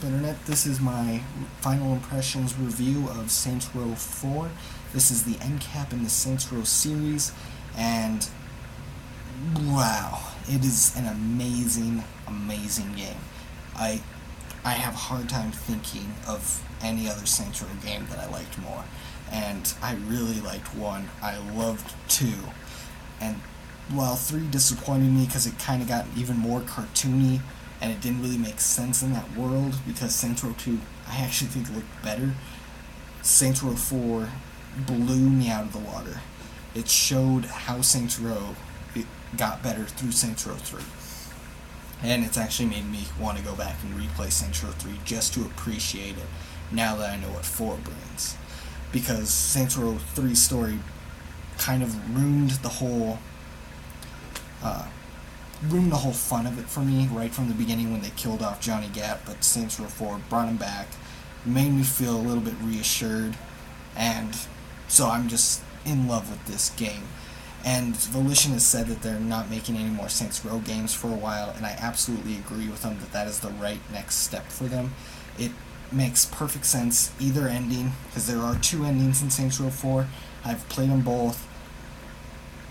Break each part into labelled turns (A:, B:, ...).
A: Internet? This is my final impressions review of Saints Row 4. This is the end cap in the Saints Row series, and wow, it is an amazing, amazing game. I have a hard time thinking of any other Saints Row game that I liked more, and I really liked 1. I loved 2, and while 3 disappointed me because it kind of got even more cartoony, and it didn't really make sense in that world, because Saints Row 2, I actually think looked better. Saints Row 4 blew me out of the water. It showed how Saints Row got better through Saints Row 3. And it's actually made me want to go back and replay Saints Row 3 just to appreciate it, now that I know what 4 brings. Because Saints Row 3's story kind of ruined the whole fun of it for me right from the beginning when they killed off Johnny Gat, but Saints Row 4 brought him back, made me feel a little bit reassured, and so I'm just in love with this game. And Volition has said that they're not making any more Saints Row games for a while, and I absolutely agree with them that that is the right next step for them. It makes perfect sense, either ending, because there are 2 endings in Saints Row 4. I've played them both,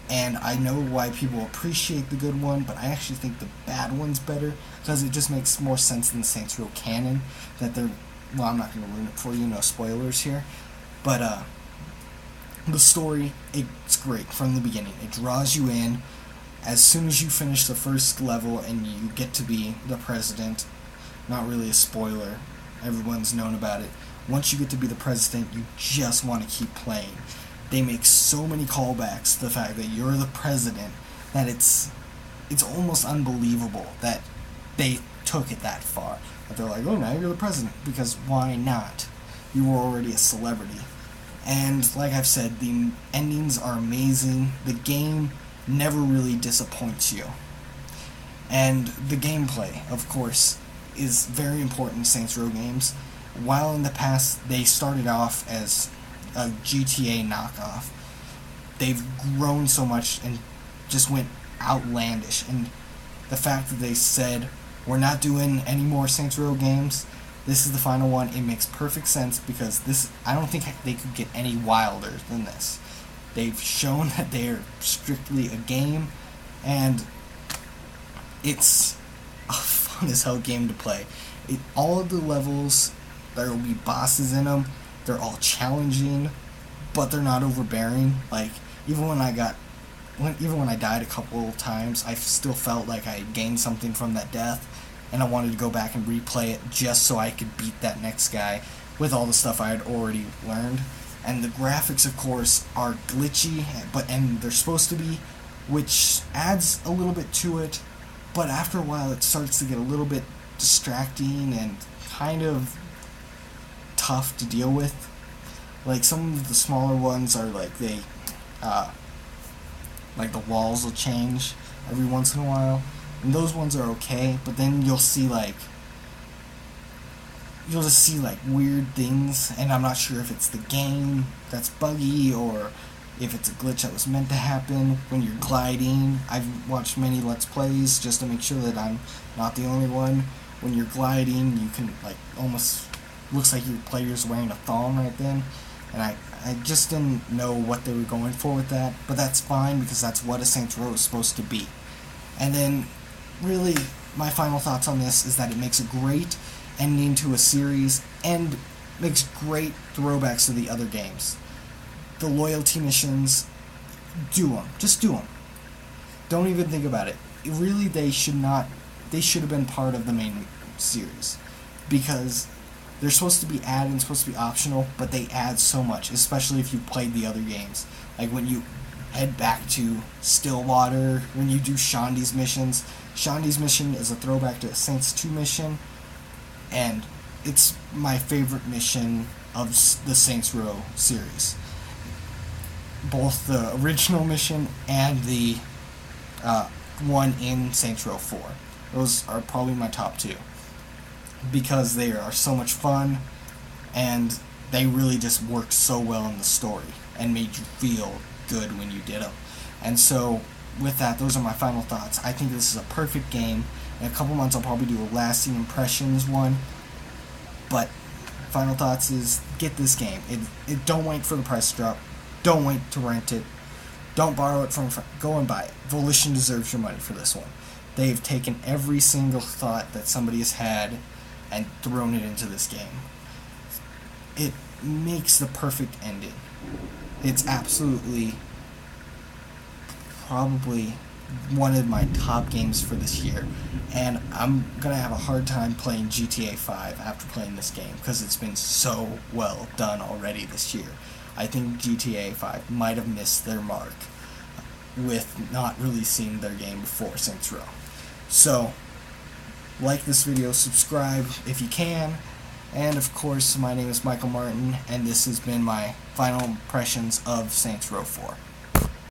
A: and I know why people appreciate the good one, but I actually think the bad one's better, because it just makes more sense than the Saints Row canon, that they're, well, I'm not going to ruin it for you, no spoilers here, but the story, it's great from the beginning. It draws you in. As soon as you finish the first level and you get to be the president, not really a spoiler, everyone's known about it, once you get to be the president, you just want to keep playing. They make so many callbacks to the fact that you're the president that it's almost unbelievable that they took it that far. That they're like, oh, now you're the president, because why not? You were already a celebrity. And like I've said, the endings are amazing. The game never really disappoints you. And the gameplay, of course, is very important in Saints Row games. While in the past they started off as a GTA knockoff, they've grown so much and just went outlandish. And the fact that they said, we're not doing any more Saints Row games, this is the final one, it makes perfect sense, because this, I don't think they could get any wilder than this. They've shown that they're strictly a game, and it's a fun as hell game to play. All of the levels, there will be bosses in them, they're all challenging, but they're not overbearing. Like, even when I died a couple of times, I still felt like I had gained something from that death, and I wanted to go back and replay it just so I could beat that next guy with all the stuff I had already learned. And the graphics, of course, are glitchy, and they're supposed to be, which adds a little bit to it, but after a while it starts to get a little bit distracting and kind of tough to deal with. Like, some of the smaller ones are like like the walls will change every once in a while, and those ones are okay, but then you'll just see like weird things, and I'm not sure if it's the game that's buggy or if it's a glitch that was meant to happen when you're gliding. I've watched many Let's Plays just to make sure that I'm not the only one. When you're gliding, you can, like, almost looks like your player's wearing a thong right then, and I just didn't know what they were going for with that, but that's fine, because that's what a Saints Row is supposed to be. And then, really, my final thoughts on this is that it makes a great ending to a series and makes great throwbacks to the other games. The loyalty missions, do them. Just do them. Don't even think about it. Really, they should have been part of the main series, because they're supposed to be added and supposed to be optional, but they add so much, especially if you played the other games. Like when you head back to Stillwater, when you do Shondi's missions. Shondi's mission is a throwback to a Saints 2 mission, and it's my favorite mission of the Saints Row series. Both the original mission and the one in Saints Row 4. Those are probably my top 2, because they are so much fun, and they really just worked so well in the story and made you feel good when you did them. And so, with that, those are my final thoughts. I think this is a perfect game. In a couple months, I'll probably do a lasting impressions one, But final thoughts is get this game. Don't wait for the price to drop. Don't wait to rent it. Don't borrow it from a friend. Go and buy it. Volition deserves your money for this one. They've taken every single thought that somebody has had and thrown it into this game. It makes the perfect ending. It's absolutely probably one of my top games for this year, and I'm gonna have a hard time playing GTA 5 after playing this game because it's been so well done already this year. I think GTA 5 might have missed their mark with not releasing their game before Saints Row. So, like this video, subscribe if you can, and of course, my name is Michael Martin, and this has been my final impressions of Saints Row 4.